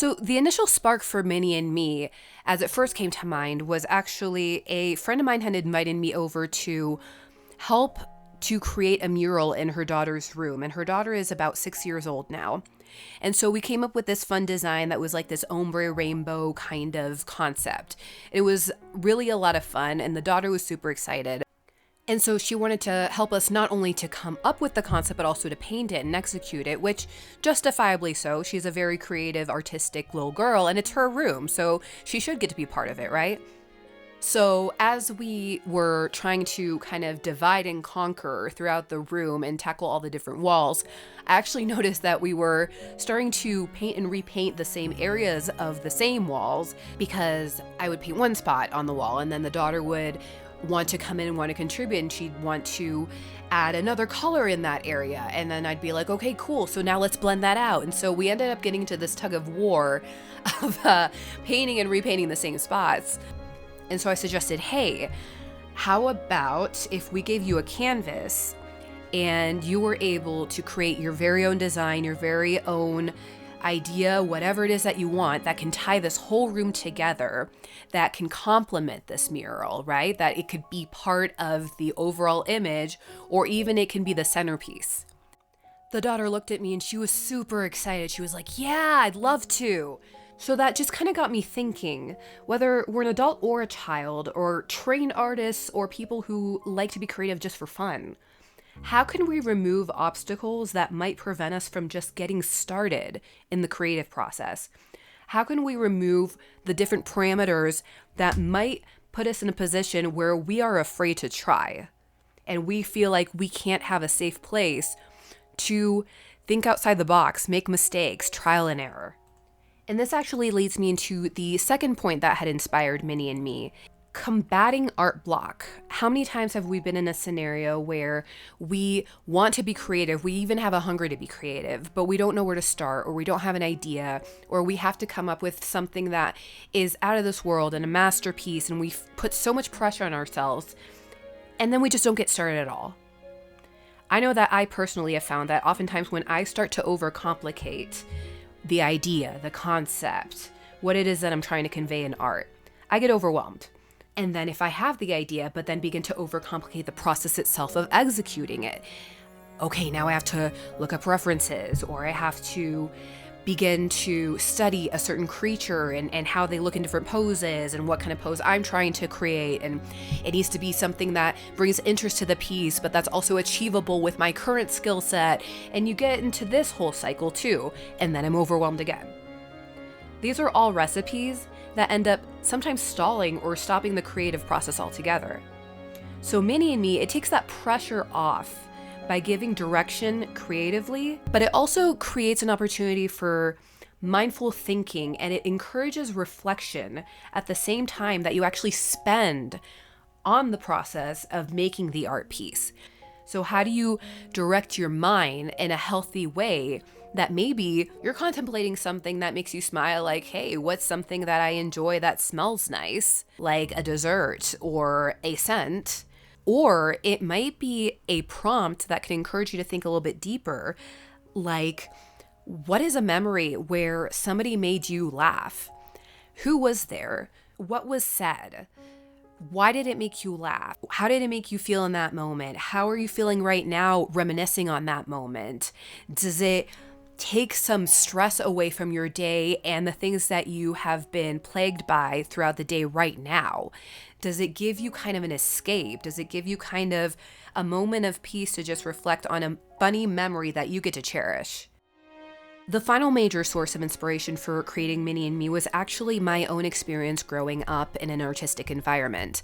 So the initial spark for Minnie and Me, as it first came to mind, was actually a friend of mine had invited me over to help to create a mural in her daughter's room. And her daughter is about 6 years old now. And so we came up with this fun design that was like this ombre rainbow kind of concept. It was really a lot of fun, and the daughter was super excited. And so she wanted to help us not only to come up with the concept, but also to paint it and execute it, which justifiably so. She's a very creative, artistic little girl, and it's her room, so she should get to be part of it, right? So as we were trying to kind of divide and conquer throughout the room and tackle all the different walls, I actually noticed that we were starting to paint and repaint the same areas of the same walls, because I would paint one spot on the wall and then the daughter would want to come in and want to contribute, and she'd want to add another color in that area. And then I'd be like, okay, cool. So now let's blend that out. And so we ended up getting into this tug of war of painting and repainting the same spots. And so I suggested, hey, how about if we gave you a canvas and you were able to create your very own design, your very own idea, whatever it is that you want, that can tie this whole room together, that can complement this mural, right? That it could be part of the overall image, or even it can be the centerpiece. The daughter looked at me and she was super excited. She was like, yeah, I'd love to. So that just kind of got me thinking, whether we're an adult or a child, or trained artists, or people who like to be creative just for fun, how can we remove obstacles that might prevent us from just getting started in the creative process? How can we remove the different parameters that might put us in a position where we are afraid to try, and we feel like we can't have a safe place to think outside the box, make mistakes, trial and error? And this actually leads me into the second point that had inspired Minnie and Me: combating art block. How many times have we been in a scenario where we want to be creative, we even have a hunger to be creative, but we don't know where to start, or we don't have an idea, or we have to come up with something that is out of this world and a masterpiece, and we put so much pressure on ourselves, and then we just don't get started at all. I know that I personally have found that oftentimes when I start to overcomplicate the idea, the concept, what it is that I'm trying to convey in art, I get overwhelmed. And then if I have the idea, but then begin to overcomplicate the process itself of executing it, okay, now I have to look up references, or I have to begin to study a certain creature and how they look in different poses and what kind of pose I'm trying to create. And it needs to be something that brings interest to the piece, but that's also achievable with my current skill set. And you get into this whole cycle too, and then I'm overwhelmed again. These are all recipes that end up sometimes stalling or stopping the creative process altogether. So Minnie and Me, it takes that pressure off by giving direction creatively, but it also creates an opportunity for mindful thinking, and it encourages reflection at the same time that you actually spend on the process of making the art piece. So how do you direct your mind in a healthy way that maybe you're contemplating something that makes you smile, like, hey, what's something that I enjoy that smells nice, like a dessert or a scent? Or it might be a prompt that can encourage you to think a little bit deeper, like, what is a memory where somebody made you laugh? Who was there? What was said? Why did it make you laugh? How did it make you feel in that moment? How are you feeling right now reminiscing on that moment? Does it take some stress away from your day and the things that you have been plagued by throughout the day right now? Does it give you kind of an escape? Does it give you kind of a moment of peace to just reflect on a funny memory that you get to cherish? The final major source of inspiration for creating Minnie and Me was actually my own experience growing up in an artistic environment.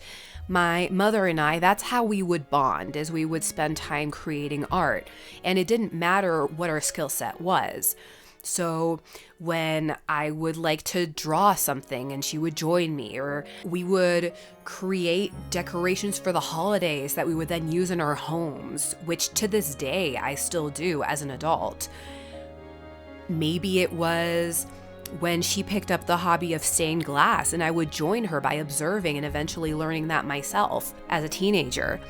My mother and I, that's how we would bond, as we would spend time creating art. And it didn't matter what our skill set was. So when I would like to draw something and she would join me, or we would create decorations for the holidays that we would then use in our homes, which to this day I still do as an adult. Maybe it was when she picked up the hobby of stained glass and I would join her by observing and eventually learning that myself as a teenager.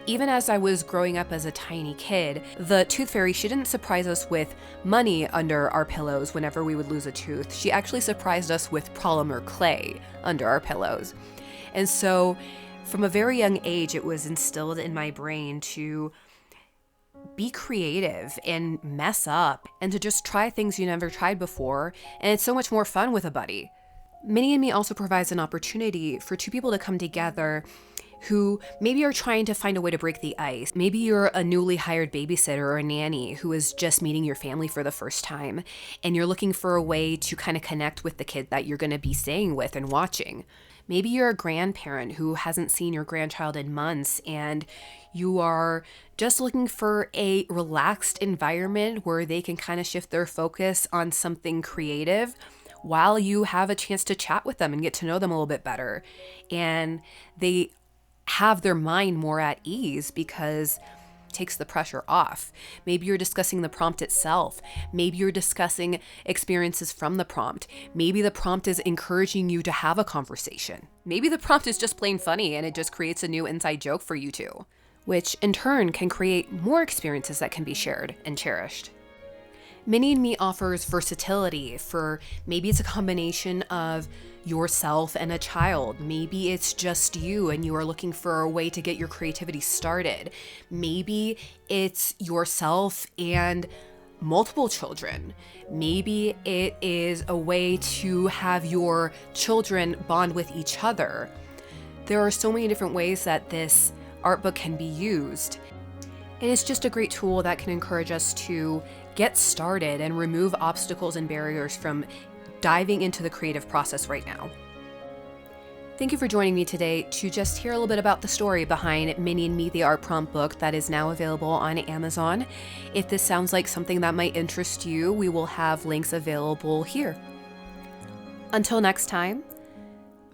Even as I was growing up as a tiny kid, the Tooth Fairy, she didn't surprise us with money under our pillows whenever we would lose a tooth. She actually surprised us with polymer clay under our pillows. And so from a very young age, it was instilled in my brain to be creative and mess up and to just try things you never tried before. And it's so much more fun with a buddy. Minnie and Me also provides an opportunity for two people to come together who maybe are trying to find a way to break the ice. Maybe you're a newly hired babysitter or a nanny who is just meeting your family for the first time, and you're looking for a way to kind of connect with the kid that you're going to be staying with and watching. Maybe you're a grandparent who hasn't seen your grandchild in months, and you are just looking for a relaxed environment where they can kind of shift their focus on something creative while you have a chance to chat with them and get to know them a little bit better. And they have their mind more at ease because it takes the pressure off. Maybe you're discussing the prompt itself. Maybe you're discussing experiences from the prompt. Maybe the prompt is encouraging you to have a conversation. Maybe the prompt is just plain funny and it just creates a new inside joke for you two, which in turn can create more experiences that can be shared and cherished. Minnie and Me offers versatility for maybe it's a combination of yourself and a child. Maybe it's just you and you are looking for a way to get your creativity started. Maybe it's yourself and multiple children. Maybe it is a way to have your children bond with each other. There are so many different ways that this art book can be used. And it's just a great tool that can encourage us to get started and remove obstacles and barriers from diving into the creative process right now. Thank you for joining me today to just hear a little bit about the story behind Minnie and Me, the art prompt book that is now available on Amazon. If this sounds like something that might interest you, we will have links available here. Until next time,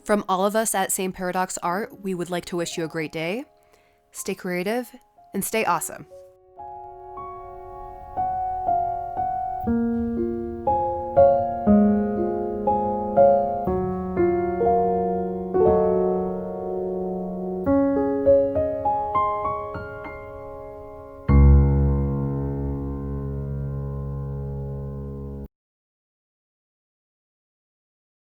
from all of us at Same Paradox Art, we would like to wish you a great day. Stay creative and stay awesome.